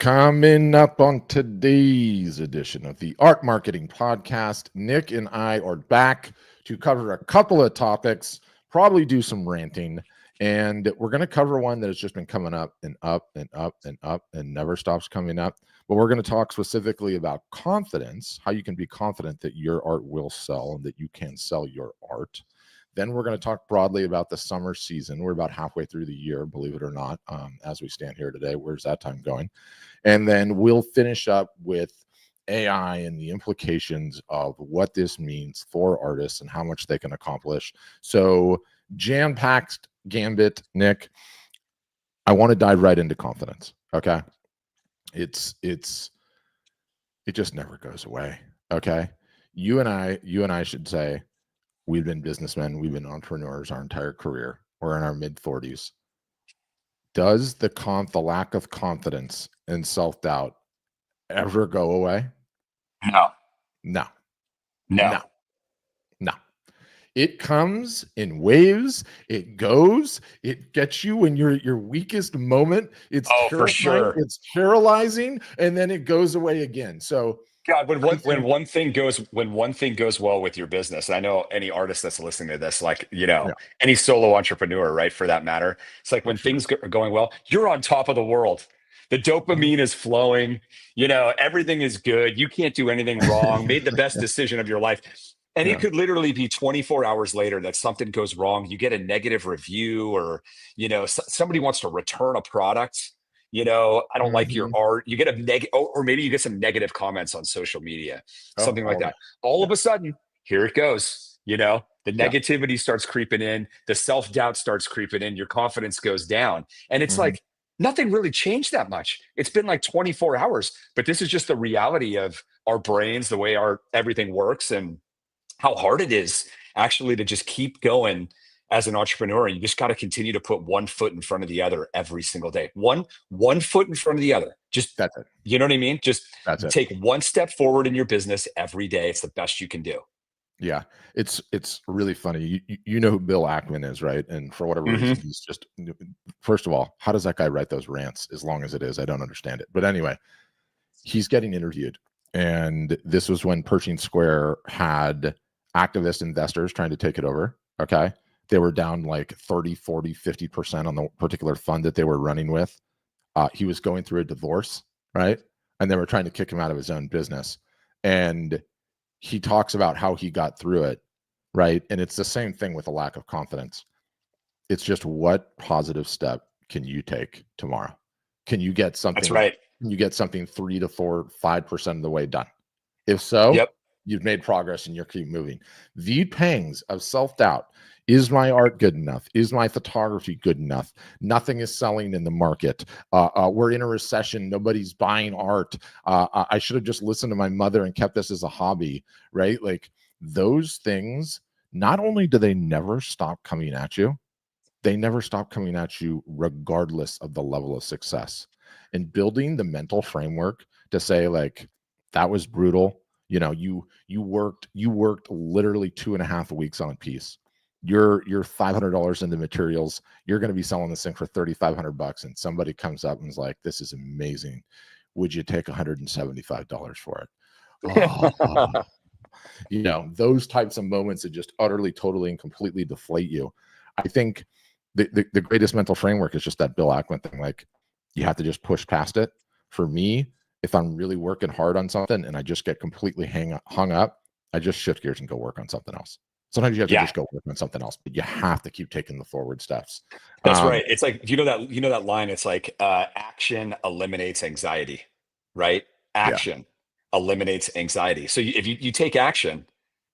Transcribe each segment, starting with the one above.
Coming up on today's edition of the Art Marketing Podcast, Nick and I are back to cover a couple of topics, probably do some ranting, and we're going to cover one that has just been coming up and up and up and up and never stops coming up. But we're going to talk specifically about confidence, how you can be confident that your art will sell and that you can sell your art. Then we're going to talk broadly about the summer season. We're about halfway through the year, believe it or not, as we stand here today. Where's that time going? And then we'll finish up with AI and the implications of what this means for artists and how much they can accomplish. So jam-packed gambit, Nick. I want to dive right into confidence. Okay. It just never goes away. Okay. You and I should say, we've been businessmen, we've been entrepreneurs our entire career. We're in our mid-40s. Does the lack of confidence and self-doubt ever go away? No. It comes in waves. It goes. It gets you in your weakest moment. It's for sure. It's paralyzing, and then it goes away again. So God, when one thing goes well with your business, and I know any artist that's listening to this, any solo entrepreneur, right, for that matter, it's like when things are going well, you're on top of the world. The dopamine is flowing, everything is good. You can't do anything wrong. Made the best decision of your life. And it could literally be 24 hours later that something goes wrong. You get a negative review, or, somebody wants to return a product. I don't like your art. You get a negative, or maybe you get some negative comments on social media, something like that. All of a sudden, here it goes. The negativity starts creeping in. The self-doubt starts creeping in. Your confidence goes down. And it's like, nothing really changed that much. It's been like 24 hours, but this is just the reality of our brains, the way everything works, and how hard it is actually to just keep going as an entrepreneur. You just got to continue to put one foot in front of the other every single day. One foot in front of the other. Just that's it. You know what I mean? Just take it. One step forward in your business every day. It's the best you can do. Yeah, it's really funny. You know who Bill Ackman is, right? And for whatever reason, he's just, first of all, how does that guy write those rants as long as it is? I don't understand it. But anyway, he's getting interviewed. And this was when Pershing Square had activist investors trying to take it over. Okay. They were down like 30, 40, 50% on the particular fund that they were running with. He was going through a divorce, right? And they were trying to kick him out of his own business. And he talks about how he got through it, right? And it's the same thing with a lack of confidence. It's just, what positive step can you take tomorrow? Can you get something? That's right. Can you get something 3 to 4, 5% of the way done? If so, you've made progress and you're keep moving. The pangs of self-doubt. Is my art good enough? Is my photography good enough? Nothing is selling in the market. We're in a recession. Nobody's buying art. I should have just listened to my mother and kept this as a hobby, right? Like, those things, not only do they never stop coming at you, they never stop coming at you regardless of the level of success. And building the mental framework to say, like, that was brutal. You worked literally 2.5 weeks on a piece. You're $500 into materials. You're going to be selling this thing for $3,500, and somebody comes up and is like, "This is amazing. Would you take $175 for it?" Those types of moments that just utterly, totally, and completely deflate you. I think the greatest mental framework is just that Bill Ackman thing. Like, you have to just push past it. For me, if I'm really working hard on something and I just get completely hung up, I just shift gears and go work on something else. Sometimes you have to just go work on something else, but you have to keep taking the forward steps. That's right. It's like, you know that line, it's like, action eliminates anxiety, right? Action eliminates anxiety. So if you take action,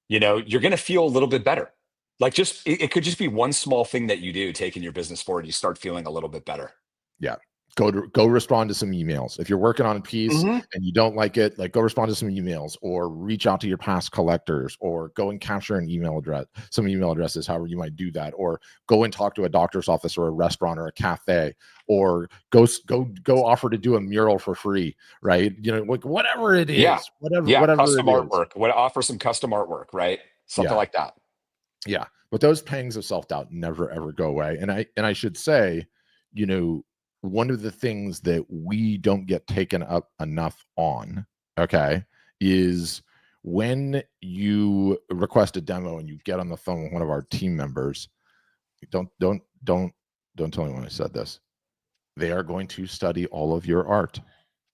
you're going to feel a little bit better. Like, it could just be one small thing that you do, taking your business forward, you start feeling a little bit better. Yeah. Go respond to some emails. If you're working on a piece and you don't like it, like, go respond to some emails, or reach out to your past collectors, or go and capture some email addresses, however you might do that, or go and talk to a doctor's office or a restaurant or a cafe, or go offer to do a mural for free, right? Like, whatever it is, whatever custom artwork. Offer some custom artwork, right? Something like that. Yeah. But those pangs of self-doubt never ever go away. And I should say, one of the things that we don't get taken up enough on, okay, is when you request a demo and you get on the phone with one of our team members, don't tell me when I said this. They are going to study all of your art.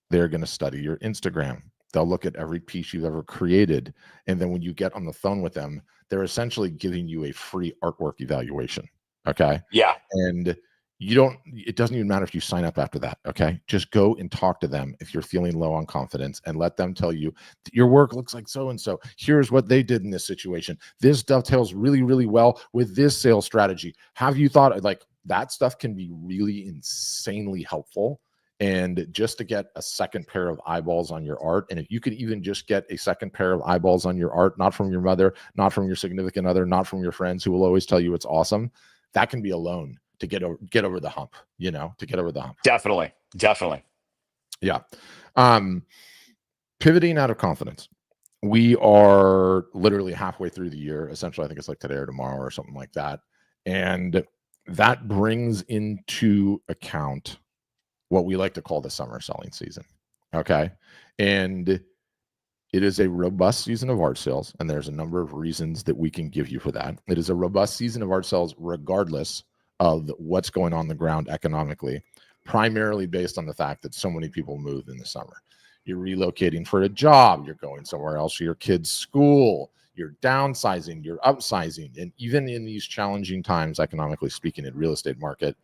They're going to study your Instagram. They'll look at every piece you've ever created. And then when you get on the phone with them, they're essentially giving you a free artwork evaluation. Okay. Yeah. And it doesn't even matter if you sign up after that. Okay. Just go and talk to them if you're feeling low on confidence and let them tell you your work looks like so-and-so. Here's what they did in this situation. This dovetails really, really well with this sales strategy. Have you thought, like, that stuff can be really insanely helpful. And just to get a second pair of eyeballs on your art, and if you could even just get a second pair of eyeballs on your art, not from your mother, not from your significant other, not from your friends who will always tell you it's awesome, that can be a loan to get over the hump, to get over the hump. Definitely. Yeah. Pivoting out of confidence. We are literally halfway through the year. Essentially, I think it's like today or tomorrow or something like that. And that brings into account what we like to call the summer selling season. Okay. And it is a robust season of art sales. And there's a number of reasons that we can give you for that. It is a robust season of art sales, regardless of what's going on the ground economically, primarily based on the fact that so many people move in the summer. You're relocating for a job. You're going somewhere else for your kid's school. You're downsizing, you're upsizing. And even in these challenging times, economically speaking, in real estate market,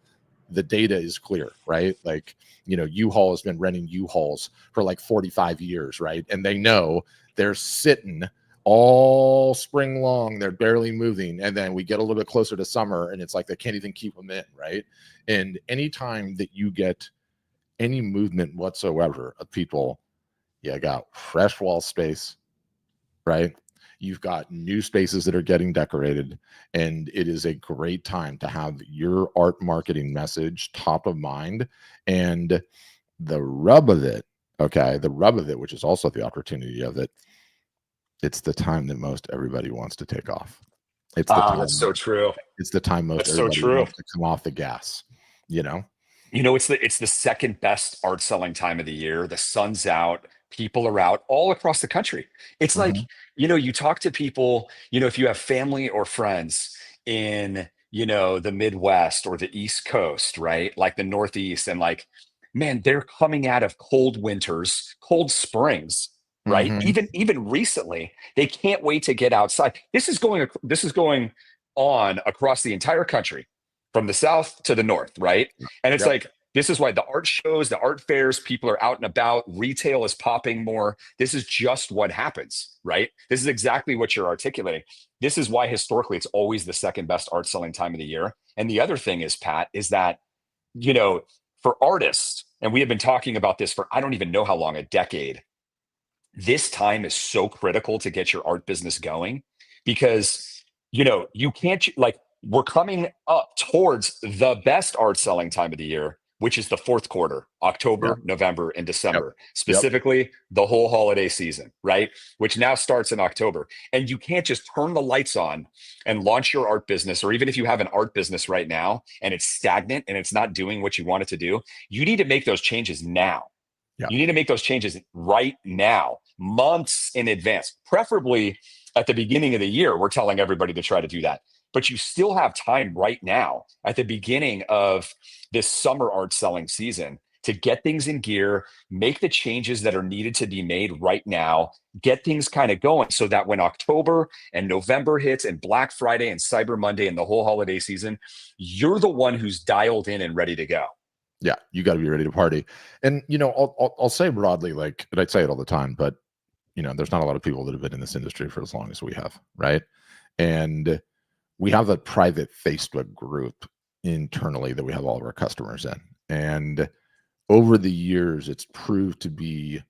the data is clear, right? Like, U-Haul has been renting U-Hauls for like 45 years, right? And they know they're sitting all spring long. They're barely moving. And then we get a little bit closer to summer and it's like they can't even keep them in, right? And anytime that you get any movement whatsoever of people, you got fresh wall space, right? You've got new spaces that are getting decorated, and it is a great time to have your art marketing message top of mind. And the rub of it, which is also the opportunity of it, it's the time that most everybody wants to take off. It's the time. That's so true. It's the time most everybody wants to come off the gas, It's the second best art selling time of the year. The sun's out, people are out all across the country. It's like, you talk to people, if you have family or friends in, the Midwest or the East Coast, right? Like the Northeast, and like, man, they're coming out of cold winters, cold springs, right? Even recently, they can't wait to get outside. This is going on across the entire country, from the South to the North, right? And it's like, this is why the art shows, the art fairs, people are out and about, retail is popping more. This is just what happens, right? This is exactly what you're articulating. This is why historically it's always the second best art selling time of the year. And the other thing is, Pat, is that, for artists, and we have been talking about this for, I don't even know how long, a decade, this time is so critical to get your art business going, because, you can't, like, we're coming up towards the best art selling time of the year, which is the fourth quarter, October, November, and December, specifically the whole holiday season, right? Which now starts in October. And you can't just turn the lights on and launch your art business, or even if you have an art business right now and it's stagnant and it's not doing what you want it to do, you need to make those changes now. You need to make those changes right now, months in advance, preferably at the beginning of the year. We're telling everybody to try to do that. But you still have time right now at the beginning of this summer art selling season to get things in gear, make the changes that are needed to be made right now, get things kind of going, so that when October and November hits and Black Friday and Cyber Monday and the whole holiday season, you're the one who's dialed in and ready to go. Yeah, you got to be ready to party. And, I'll say broadly, like, and I say it all the time, but, there's not a lot of people that have been in this industry for as long as we have, right? And we have a private Facebook group internally that we have all of our customers in. And over the years, it's proved to be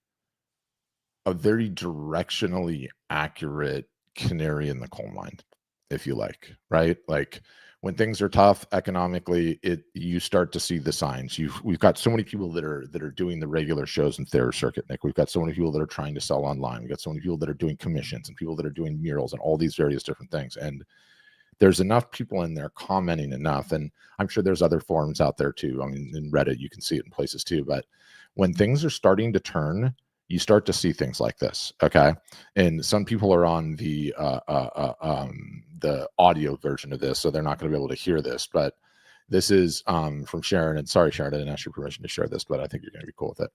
a very directionally accurate canary in the coal mine, if you like, right? Like, when things are tough economically, you start to see the signs. We've got so many people that are doing the regular shows in their circuit, Nick. We've got so many people that are trying to sell online. We've got so many people that are doing commissions and people that are doing murals and all these various different things. And there's enough people in there commenting enough, and I'm sure there's other forums out there too. I mean, in Reddit, you can see it in places too. But when things are starting to turn, you start to see things like this. Okay, and some people are on the audio version of this, so they're not going to be able to hear this. But this is from Sharon, and sorry, Sharon, I didn't ask your permission to share this, but I think you're going to be cool with it.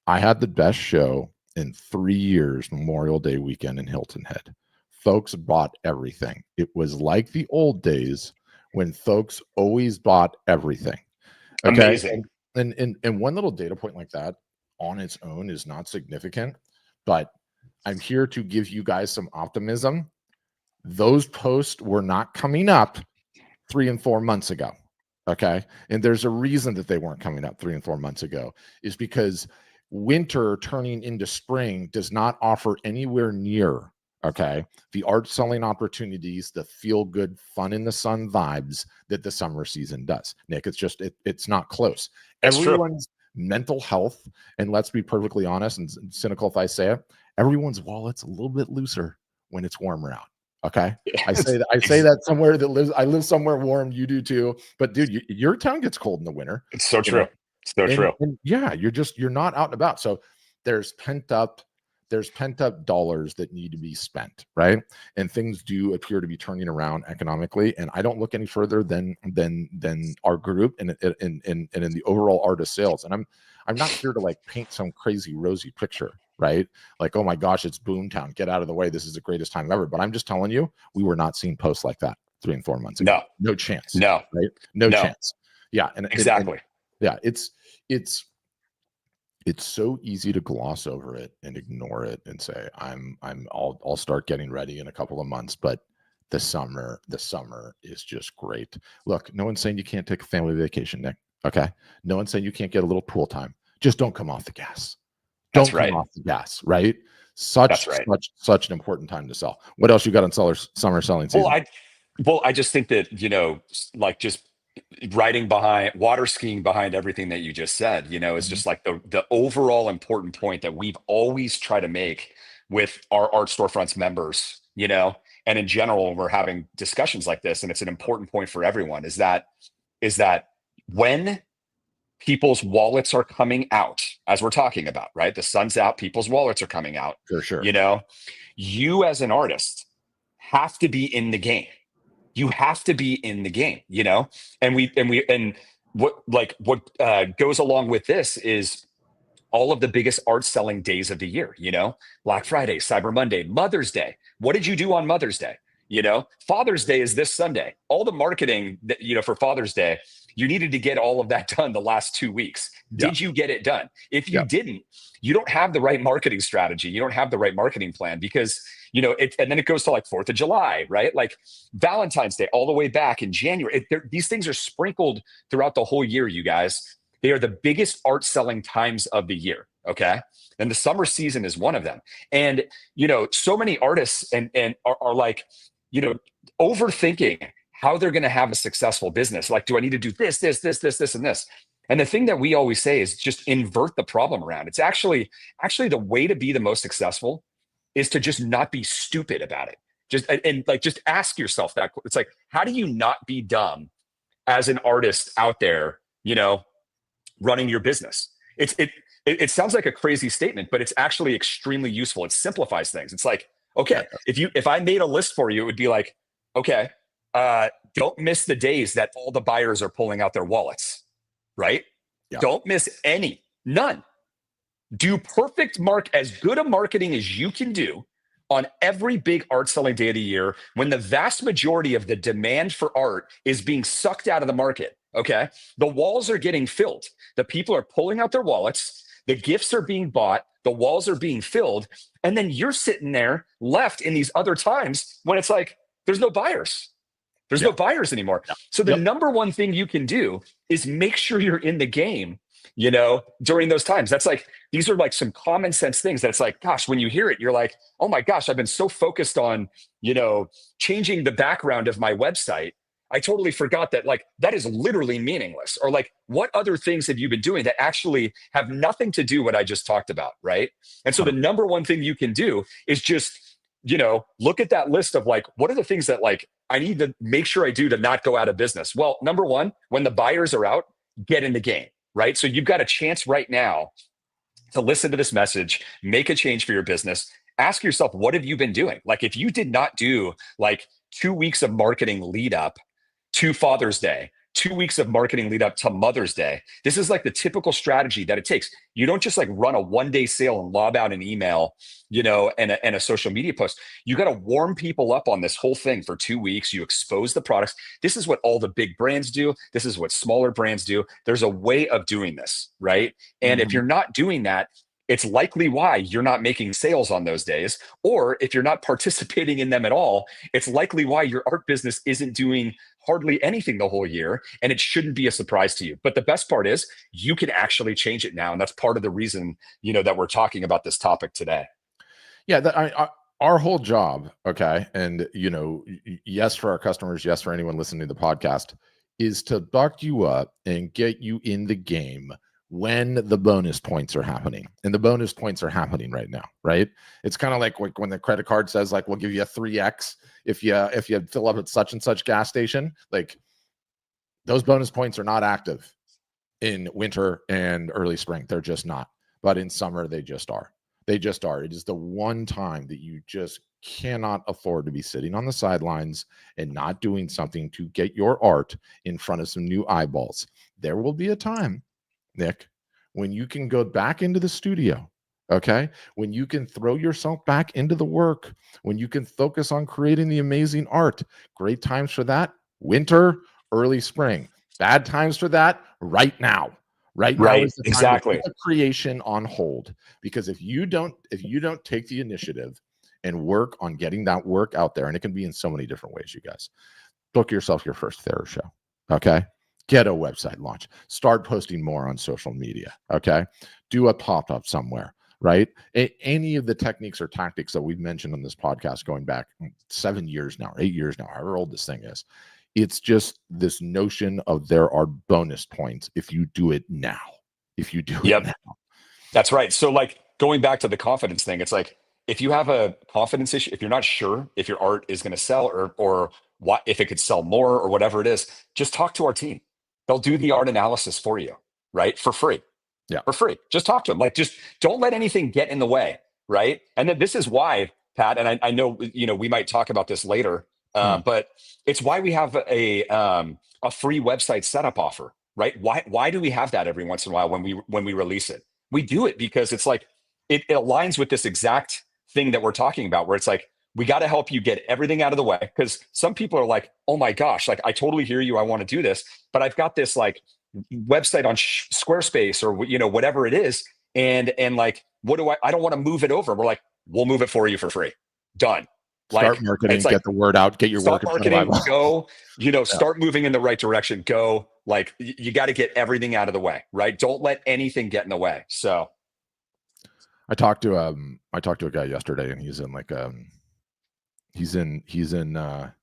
I had the best show in 3 years, Memorial Day weekend in Hilton Head. Folks bought everything. It was like the old days when folks always bought everything. Okay. Amazing. And one little data point like that on its own is not significant, but I'm here to give you guys some optimism. Those posts were not coming up 3 and 4 months ago. Okay. And there's a reason that they weren't coming up 3 and 4 months ago, is because winter turning into spring does not offer anywhere near, okay, the art selling opportunities, the feel good, fun in the sun vibes that the summer season does. Nick, it's just, it's not close. That's everyone's true. Mental health, and let's be perfectly honest and cynical if I say it, everyone's wallet's a little bit looser when it's warmer out. Okay. I say that somewhere that lives, I live somewhere warm. You do too. But dude, your town gets cold in the winter. It's so true. So true. And yeah, you're not out and about. So there's pent up dollars that need to be spent, right? And things do appear to be turning around economically. And I don't look any further than our group and in the overall art of sales. And I'm not here to like paint some crazy rosy picture, right? Like, oh my gosh, it's boomtown. Get out of the way. This is the greatest time ever. But I'm just telling you, we were not seeing posts like that 3 and 4 months ago. No chance. No. Right? No chance. Yeah. And exactly. Yeah, it's so easy to gloss over it and ignore it and say I'll start getting ready in a couple of months, but the summer is just great. Look, no one's saying you can't take a family vacation, Nick. Okay, no one's saying you can't get a little pool time. Just don't come off the gas. Don't come off the gas, right? Such an important time to sell. What else you got on summer selling season? I just think that, like just water skiing behind everything that you just said, is just like the overall important point that we've always tried to make with our art storefronts members, and in general, when we're having discussions like this, and it's an important point for everyone, is that when people's wallets are coming out, as we're talking about, right? The sun's out, people's wallets are coming out. For sure. You as an artist have to be in the game. You have to be in the game, and what goes along with this is all of the biggest art selling days of the year, Black Friday, Cyber Monday, Mother's Day. What did you do on Mother's Day? Father's Day is this Sunday. All the marketing that, for Father's Day, you needed to get all of that done the last 2 weeks. Did you get it done? If you didn't, you don't have the right marketing strategy. You don't have the right marketing plan because, and then it goes to like 4th of July, right? Like Valentine's Day, all the way back in January. These things are sprinkled throughout the whole year, you guys. They are the biggest art selling times of the year. Okay. And the summer season is one of them. And, so many artists and are like, overthinking how they're going to have a successful business. Like, do I need to do this, and this? And the thing that we always say is just invert the problem around. It's actually the way to be the most successful is to just not be stupid about it. Just ask yourself that. It's like, how do you not be dumb as an artist out there, running your business? It sounds like a crazy statement, but it's actually extremely useful. It simplifies things. It's like, okay, if I made a list for you, it would be like, okay, don't miss the days that all the buyers are pulling out their wallets, right? Yeah. Don't miss none. Do as good a marketing as you can do on every big art selling day of the year when the vast majority of the demand for art is being sucked out of the market. Okay. The walls are getting filled. The people are pulling out their wallets. The gifts are being bought. The walls are being filled. And then you're sitting there left in these other times when it's like, there's no buyers. There's no buyers anymore. Yeah. So the number one thing you can do is make sure you're in the game, during those times. That's like, these are like some common sense things that it's like, gosh, when you hear it, you're like, oh my gosh, I've been so focused on, changing the background of my website. I totally forgot that that is literally meaningless. Or like, what other things have you been doing that actually have nothing to do what I just talked about, right? And so the number one thing you can do is just, look at that list of like, what are the things that like I need to make sure I do to not go out of business? Well, number one, when the buyers are out, get in the game, right? So you've got a chance right now to listen to this message, make a change for your business. Ask yourself, what have you been doing? Like, if you did not do like 2 weeks of marketing lead up to Father's Day, 2 weeks of marketing lead up to Mother's Day, this is like the typical strategy that it takes. You don't just like run a 1-day sale and lob out an email, and a social media post. You got to warm people up on this whole thing for 2 weeks. You expose the products. This is what all the big brands do. This is what smaller brands do. There's a way of doing this, right? And if you're not doing that, it's likely why you're not making sales on those days. Or if you're not participating in them at all, it's likely why your art business isn't doing hardly anything the whole year. And it shouldn't be a surprise to you. But the best part is you can actually change it now. And that's part of the reason, that we're talking about this topic today. Yeah, our whole job, okay, and yes, for our customers, yes, for anyone listening to the podcast, is to buck you up and get you in the game when the bonus points are happening. And the bonus points are happening right now, right? It's kind of like when the credit card says, like, we'll give you a 3x if you fill up at such and such gas station. Like, those bonus points are not active in winter and early spring. They're just not. But in summer, they just are. They just are. It is the one time that you just cannot afford to be sitting on the sidelines and not doing something to get your art in front of some new eyeballs. There will be a time, Nick, when you can go back into the studio, okay? When you can throw yourself back into the work, when you can focus on creating the amazing art. Great times for that, winter, early spring. Bad times for that, right now. Right now is the time exactly. to put the creation on hold. Because if you don't take the initiative and work on getting that work out there, and it can be in so many different ways, you guys, book yourself your first Therra show, okay? Get a website launch. Start posting more on social media, okay? Do a pop-up somewhere, right? Any of the techniques or tactics that we've mentioned on this podcast going back 7 years now, 8 years now, however old this thing is, it's just this notion of there are bonus points if you do it now. If you do it now. That's right. So like going back to the confidence thing, it's like if you have a confidence issue, if you're not sure if your art is going to sell or what if it could sell more or whatever it is, just talk to our team. They'll do the art analysis for you, right? For free. Yeah. For free. Just talk to them. Like, just don't let anything get in the way, right? And then this is why, Pat, and I know we might talk about this later. But it's why we have a free website setup offer, right? Why do we have that every once in a while when we release it? We do it because it's like it aligns with this exact thing that we're talking about, where it's like we got to help you get everything out of the way, because some people are like, oh my gosh, like I totally hear you, I want to do this, but I've got this like website on Squarespace or whatever it is, and like what do I don't want to move it over. We're like, we'll move it for you for free. Done. Start marketing, get the word out, get your work. Start marketing, go, start moving in the right direction, go. Like, you got to get everything out of the way, right? Don't let anything get in the way. So I talked to a guy yesterday, and he's in like he's in not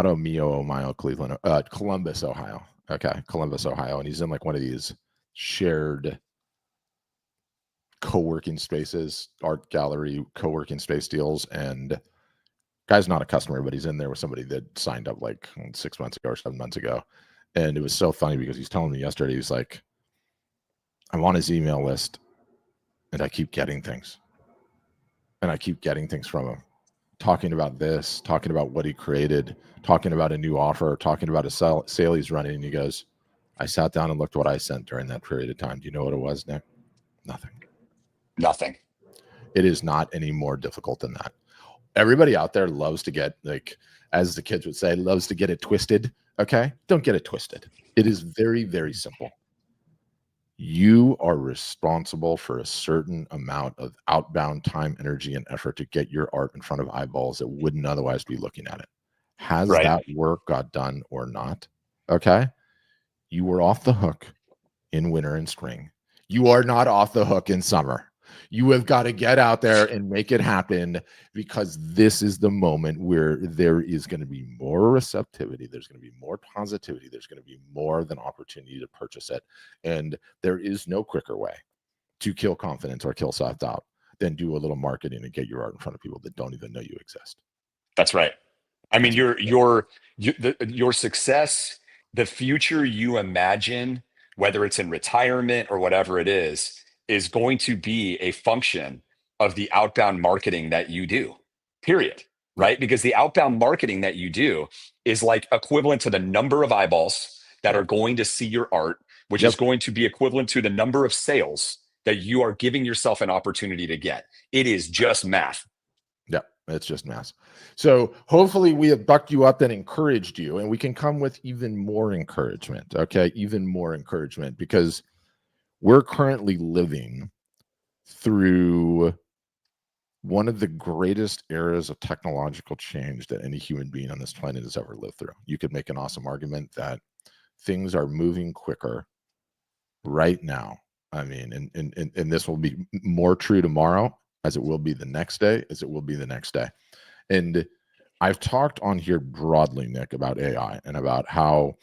Ohio, Cleveland, Columbus, Ohio. Okay, Columbus, Ohio, and he's in like one of these shared co-working spaces, art gallery co-working space deals, and guy's not a customer, but he's in there with somebody that signed up like 6 months ago or 7 months ago. And it was so funny because he's telling me yesterday, he's like, I'm on his email list and I keep getting things. And I keep getting things from him. Talking about this, talking about what he created, talking about a new offer, talking about a sale he's running. And he goes, I sat down and looked what I sent during that period of time. Do you know what it was, Nick? Nothing. It is not any more difficult than that. Everybody out there loves to get, like, as the kids would say, loves to get it twisted. Okay? Don't get it twisted. It is very, very simple. You are responsible for a certain amount of outbound time, energy, and effort to get your art in front of eyeballs that wouldn't otherwise be looking at it. Has that work got done or not? Okay? You were off the hook in winter and spring. You are not off the hook in summer. You have got to get out there and make it happen, because this is the moment where there is going to be more receptivity. There's going to be more positivity. There's going to be more than opportunity to purchase it. And there is no quicker way to kill confidence or kill self-doubt than do a little marketing and get your art in front of people that don't even know you exist. That's right. I mean, your success, the future you imagine, whether it's in retirement or whatever it is going to be a function of the outbound marketing that you do. Period. Yep. Right? Because the outbound marketing that you do is like equivalent to the number of eyeballs that Yep. are going to see your art, which Yep. is going to be equivalent to the number of sales that you are giving yourself an opportunity to get. It is just math. Yeah, it's just mass. So hopefully we have bucked you up and encouraged you, and we can come with even more encouragement. Okay, even more encouragement, because we're currently living through one of the greatest eras of technological change that any human being on this planet has ever lived through. You could make an awesome argument that things are moving quicker right now. I mean, and this will be more true tomorrow as it will be the next day, as it will be the next day. And I've talked on here broadly, Nick, about AI and about how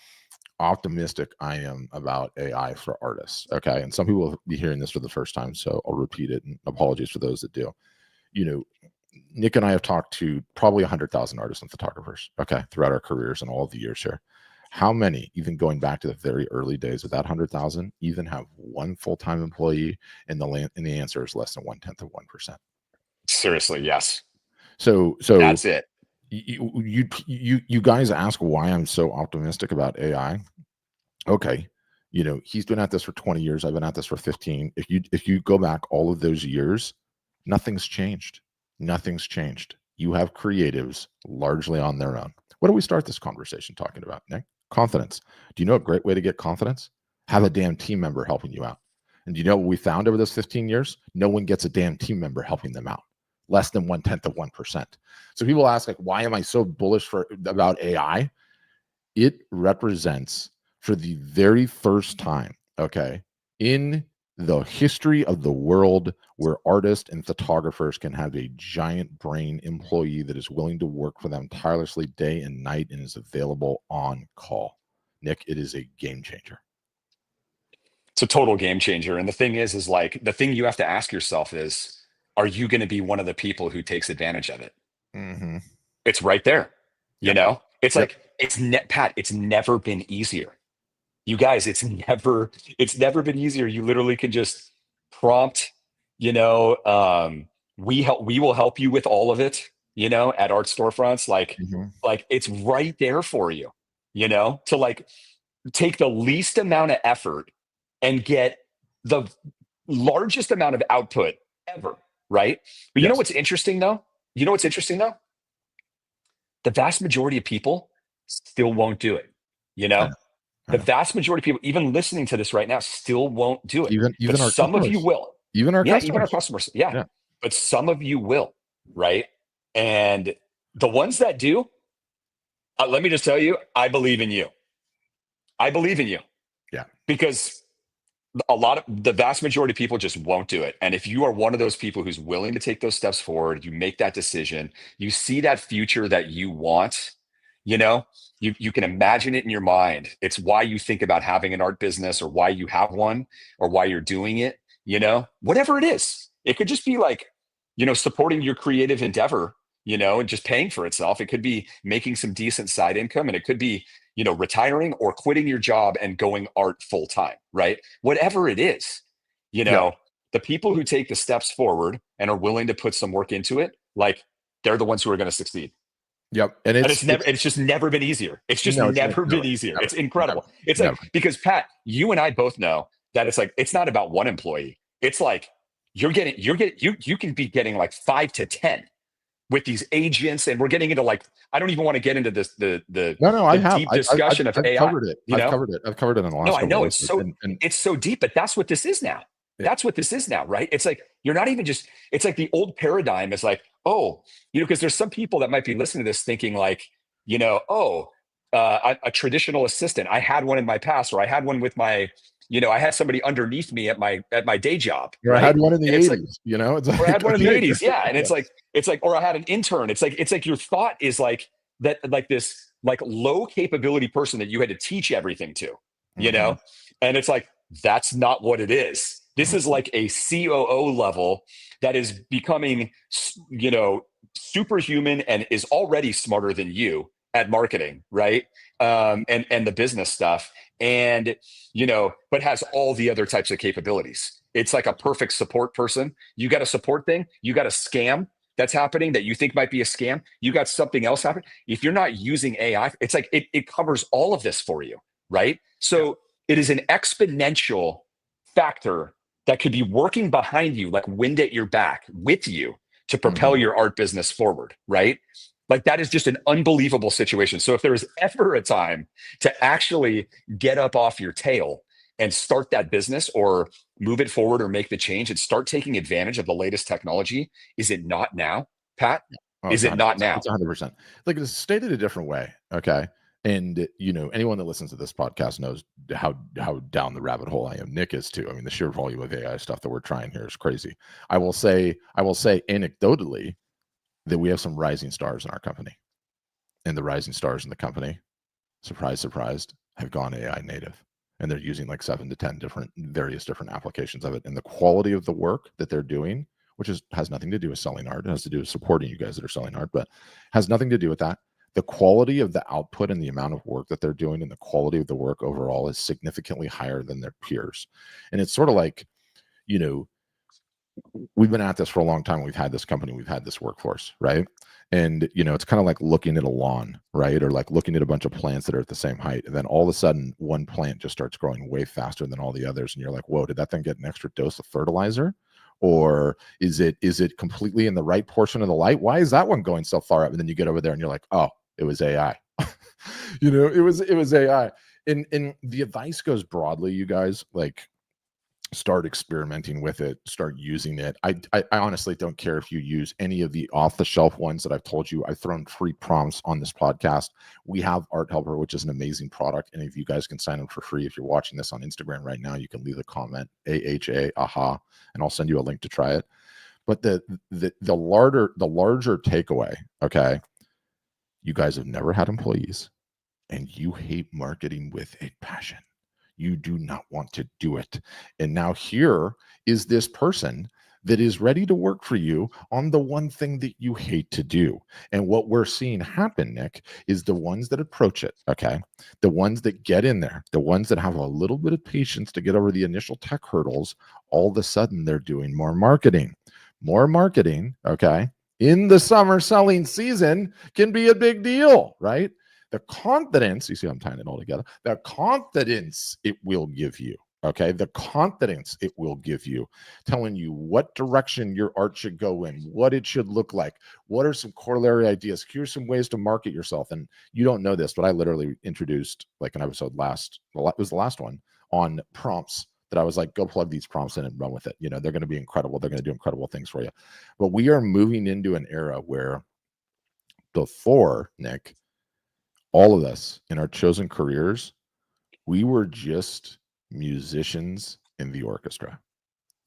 optimistic I am about AI for artists. Okay. And some people will be hearing this for the first time, so I'll repeat it, and apologies for those that do. You know, Nick and I have talked to probably 100,000 artists and photographers, okay, throughout our careers and all of the years here. How many, even going back to the very early days of that 100,000, even have one full-time employee? And the answer is less than 1/10 of 1%. Seriously, yes. So That's it. You guys ask why I'm so optimistic about AI. Okay, he's been at this for 20 years. I've been at this for 15. If you go back all of those years, nothing's changed. Nothing's changed. You have creatives largely on their own. What do we start this conversation talking about, Nick? Confidence. Do you know a great way to get confidence? Have a damn team member helping you out. And do you know what we found over those 15 years? No one gets a damn team member helping them out. Less than 1/10 of 1%. So people ask, like, why am I so bullish about AI? It represents, for the very first time, okay, in the history of the world, where artists and photographers can have a giant brain employee that is willing to work for them tirelessly day and night and is available on call. Nick, it is a game changer. It's a total game changer. And the thing is like, the thing you have to ask yourself is, are you going to be one of the people who takes advantage of it? Mm-hmm. It's right there. Yep. It's like, Pat, it's never been easier. You guys, it's never been easier. You literally can just prompt, we will help you with all of it, at art storefronts. Mm-hmm. Like it's right there for you, to like take the least amount of effort and get the largest amount of output ever. Right. But you know Yes. what's interesting though? The vast majority of people still won't do it. You I know, know. I the know. vast majority of people, even listening to this right now, still won't do it. But Even our some of you customers. will. Even our Yeah, even our customers. customers. Yeah. Yeah. But some of you will. Right. And the ones that do, let me just tell you, I believe in you. I believe in you. Yeah. Because the vast majority of people just won't do it. And if you are one of those people who's willing to take those steps forward, you make that decision, you see that future that you want, you can imagine it in your mind. It's why you think about having an art business, or why you have one, or why you're doing it, whatever it is. It could just be like, supporting your creative endeavor, and just paying for itself. It could be making some decent side income, and it could be, retiring or quitting your job and going art full time, right? Whatever it is, Yeah. the people who take the steps forward and are willing to put some work into it, like, they're the ones who are going to succeed. Yep. And And it's just never been easier. It's just no, it's never never, been easier. never, It's incredible. It's never. like, because Pat, you and I both know that it's like, it's not about one employee. It's like, you can be getting like 5 to 10 with these agents, and we're getting into, like, I don't even want to get into this No, I the have. deep discussion of I've AI. covered it. I've covered it. I've covered it in the No, last I couple know of it's episodes. so And it's so deep, but that's what this is now. yeah. That's what this is now, right? It's like, you're not even just, it's like the old paradigm is like, oh, because there's some people that might be listening to this thinking like, oh, a traditional assistant. I had one in my past, or I had one with my, I had somebody underneath me at my day job, I right? had one in the And it's like, 80s, it's like, or I had one in the okay. 80s, yeah. And Yeah. it's like, or I had an intern. It's like your thought is like that, like this, like, low capability person that you had to teach everything to, Mhm. and it's like, that's not what it is. This is Mhm. like a COO level that is becoming, superhuman and is already smarter than you at marketing, right? And the business stuff, and but has all the other types of capabilities. It's like a perfect support person. You got a support thing, you got a scam that's happening that you think might be a scam, you got something else happening. If you're not using AI, it's like it covers all of this for you, right? So it is an exponential factor that could be working behind you, like wind at your back with you to propel your art business forward, right? Like that is just an unbelievable situation. So if there is ever a time to actually get up off your tail and start that business or move it forward or make the change and start taking advantage of the latest technology, is it not now, Pat? Oh, Is it not now? It's 100%. Like, it's stated a different way, okay? And anyone that listens to this podcast knows how down the rabbit hole I am. Nick is too. I mean, the sheer volume of AI stuff that we're trying here is crazy. I will say anecdotally that we have some rising stars in our company, and the rising stars in the company, surprise, surprised, have gone AI native, and they're using like 7 to 10 various different applications of it. And the quality of the work that they're doing, which has nothing to do with selling art, it has to do with supporting you guys that are selling art, but has nothing to do with that. The quality of the output and the amount of work that they're doing and the quality of the work overall is significantly higher than their peers. And it's sort of like, we've been at this for a long time. We've had this company, we've had this workforce, right? And it's kind of like looking at a lawn, right? Or like looking at a bunch of plants that are at the same height, and then all of a sudden one plant just starts growing way faster than all the others, and you're like, whoa, did that thing get an extra dose of fertilizer? Or is it completely in the right portion of the light? Why is that one going so far up? And then you get over there and you're like, oh, it was AI. It was AI. And the advice goes broadly, you guys, like, start experimenting with it, start using it. I honestly don't care if you use any of the off-the-shelf ones that I've told you. I've thrown free prompts on this podcast. We have Art Helper, which is an amazing product. Any of you guys can sign up for free. If you're watching this on Instagram right now, you can leave a comment, AHA, and I'll send you a link to try it. But the larger takeaway, okay, you guys have never had employees, and you hate marketing with a passion. You do not want to do it. And now here is this person that is ready to work for you on the one thing that you hate to do. And what we're seeing happen, Nick, is the ones that approach it, okay? The ones that get in there, the ones that have a little bit of patience to get over the initial tech hurdles, all of a sudden they're doing more marketing. More marketing, okay, in the summer selling season can be a big deal, right? The confidence, you see, I'm tying it all together. The confidence it will give you, okay? The confidence it will give you, telling you what direction your art should go in, what it should look like, what are some corollary ideas. Here's some ways to market yourself. And you don't know this, but I literally introduced like an episode it was the last one on prompts that I was like, go plug these prompts in and run with it. They're going to be incredible. They're going to do incredible things for you. But we are moving into an era where before, Nick, all of us in our chosen careers, we were just musicians in the orchestra.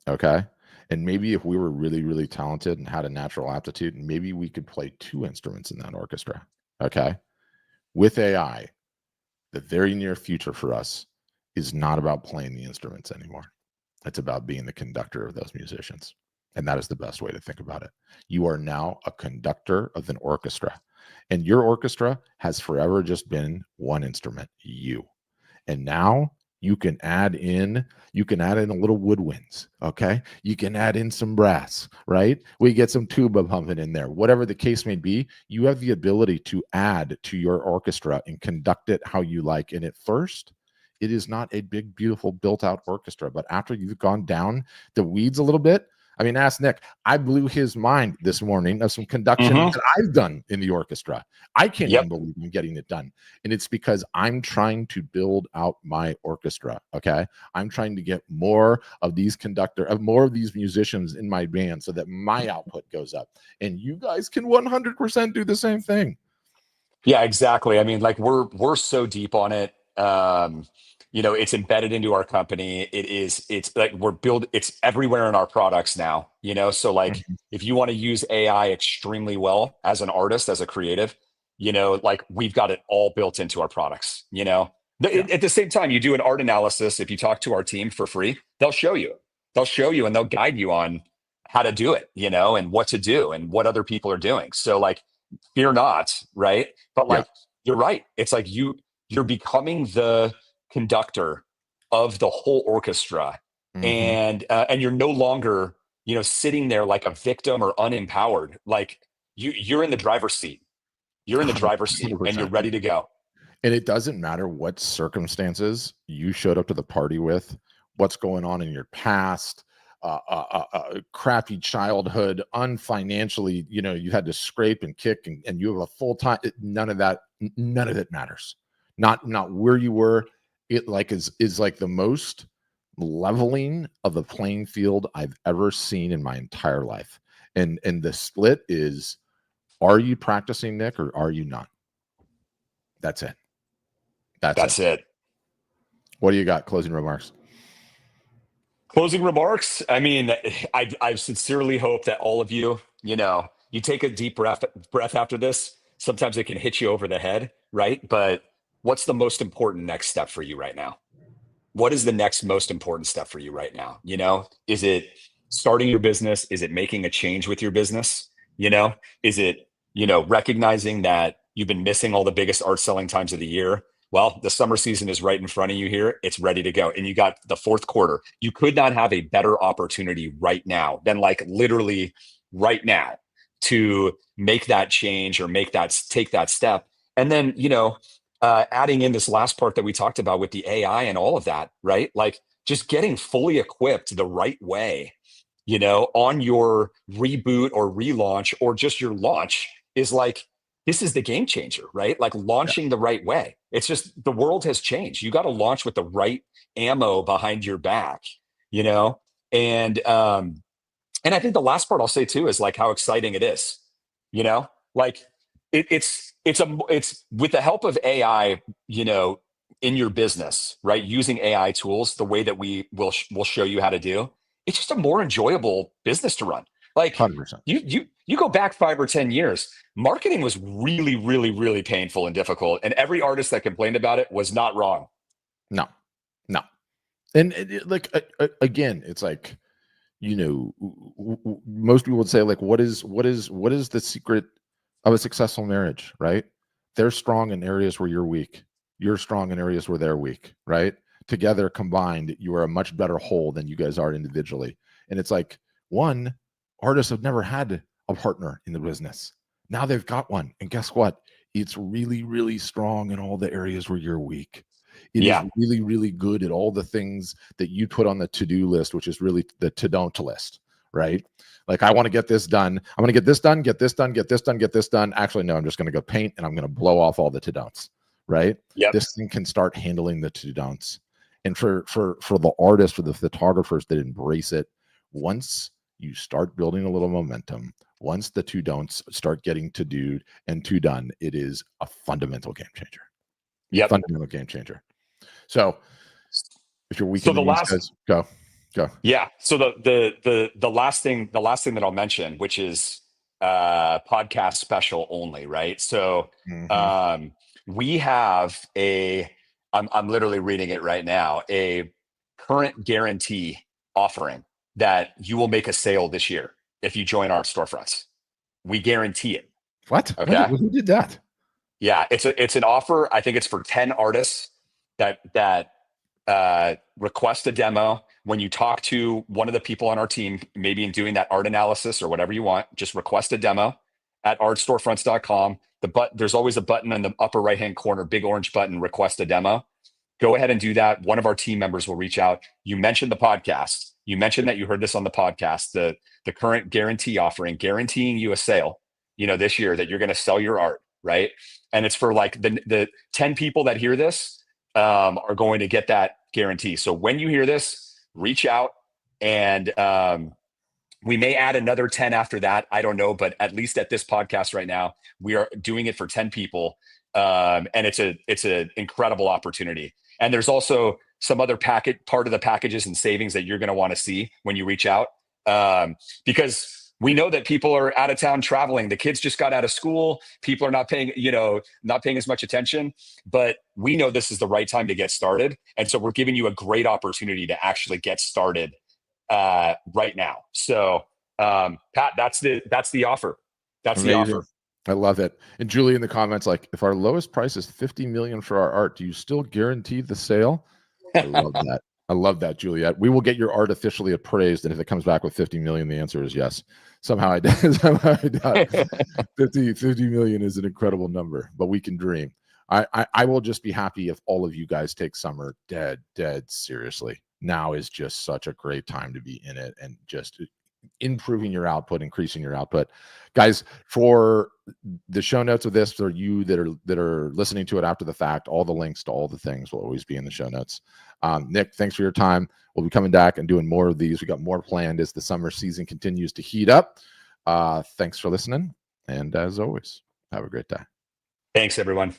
Okay. And maybe if we were really, really talented and had a natural aptitude, maybe we could play 2 instruments in that orchestra. Okay. With AI, the very near future for us is not about playing the instruments anymore. It's about being the conductor of those musicians. And that is the best way to think about it. You are now a conductor of an orchestra. And your orchestra has forever just been one instrument, you. And now you can add in a little woodwinds, okay? You can add in some brass, right? We get some tuba pumping in there. Whatever the case may be, you have the ability to add to your orchestra and conduct it how you like. And at first, it is not a big, beautiful, built-out orchestra. But after you've gone down the weeds a little bit, I mean, ask Nick. I blew his mind this morning of some conduction that I've done in the orchestra. I can't even believe I'm getting it done. And it's because I'm trying to build out my orchestra, okay? I'm trying to get more of these musicians in my band so that my output goes up. And you guys can 100% do the same thing. Yeah, exactly. I mean, like we're so deep on it. It's embedded into our company. It's like it's everywhere in our products now, so like if you want to use AI extremely well as an artist, as a creative, like we've got it all built into our products. At the same time, you do an art analysis. If you talk to our team for free, they'll show you and they'll guide you on how to do it, and what to do and what other people are doing. So like, fear not, right? But Yeah. like, you're right. It's like you're becoming the conductor of the whole orchestra, Mm-hmm. and you're no longer, sitting there like a victim or unempowered. Like you're in the driver's seat. You're in the driver's seat, and you're 100%. ready to go. And it doesn't matter what circumstances you showed up to the party with, what's going on in your past, crappy childhood, unfinancially, you had to scrape and kick, and you have a full time. None of it matters. Not where you were. It like is like the most leveling of the playing field I've ever seen in my entire life. And the split is: are you practicing, Nick, or are you not? That's it. That's it. What do you got? Closing remarks. Closing remarks. I mean, I sincerely hope that all of you, you take a deep breath after this. Sometimes it can hit you over the head, right? But what's the most important next step for you right now? What is the next most important step for you right now? Is it starting your business? Is it making a change with your business? Is it, recognizing that you've been missing all the biggest art selling times of the year? Well, the summer season is right in front of you here. It's ready to go. And you got the fourth quarter. You could not have a better opportunity right now than like literally right now to make that change or take that step. And then, adding in this last part that we talked about with the AI and all of that, right? Like just getting fully equipped the right way, on your reboot or relaunch or just your launch is like, this is the game changer, right? Like launching the right way. It's just the world has changed. You got to launch with the right ammo behind your back, you know? And I think the last part I'll say too is like how exciting it is, like it's with the help of AI, in your business, right? Using AI tools, the way that we will show you how to do, it's just a more enjoyable business to run. Like 100%. you go back 5 or 10 years, marketing was really, really, really painful and difficult. And every artist that complained about it was not wrong. No. And like, again, it's like, most people would say like, what is the secret of a successful marriage, right? They're strong in areas where you're weak. You're strong in areas where they're weak, right? Together combined, you are a much better whole than you guys are individually. And it's like, one, artists have never had a partner in the business. Now they've got one. And guess what? It's really, really strong in all the areas where you're weak. It is really, really good at all the things that you put on the to-do list, which is really the to-don't list, right? Like, I want to get this done. I'm going to get this done, get this done, get this done, get this done. Actually, no, I'm just going to go paint and I'm going to blow off all the to-don'ts, right? Yep. This thing can start handling the to-don'ts. And for the artists, for the photographers that embrace it, once you start building a little momentum, once the to-don'ts start getting to do and to done, it is a fundamental game changer. Yep. Fundamental game changer. So if you're weak so in the knees, guys, go. Yeah. So the last thing that I'll mention, which is podcast special only, right? So we have I'm literally reading it right now, a current guarantee offering that you will make a sale this year if you join our storefronts. We guarantee it. What? Okay. Who did that? Yeah, it's an offer. I think it's for 10 artists that request a demo. When you talk to one of the people on our team, maybe in doing that art analysis or whatever you want, just request a demo at artstorefronts.com. There's always a button in the upper right-hand corner, big orange button, request a demo. Go ahead and do that. One of our team members will reach out. You mentioned the podcast. You mentioned that you heard this on the podcast, the current guarantee offering, guaranteeing you a sale, this year that you're going to sell your art, right? And it's for like the 10 people that hear this are going to get that guarantee. So when you hear this, reach out and we may add another 10 after that. I don't know, but at least at this podcast right now, we are doing it for 10 people. And it's an incredible opportunity. And there's also some other part of the packages and savings that you're going to want to see when you reach out. Because we know that people are out of town traveling. The kids just got out of school. People are not paying as much attention, but we know this is the right time to get started. And so we're giving you a great opportunity to actually get started right now. So Pat, that's the offer. That's Amazing. the offer. I love it. And Julie in the comments, like, if our lowest price is 50 million for our art, do you still guarantee the sale? I love that. I love that, Juliet. We will get your art officially appraised, and if it comes back with 50 million, the answer is yes. Somehow I doubt 50 million is an incredible number, but we can dream. I will just be happy if all of you guys take summer dead seriously. Now is just such a great time to be in it and just improving your output, increasing your output. Guys, for the show notes of this, for you that are listening to it after the fact, all the links to all the things will always be in the show notes. Nick, thanks for your time. We'll be coming back and doing more of these. We got more planned as the summer season continues to heat up. Thanks for listening. And as always, have a great day. Thanks, everyone.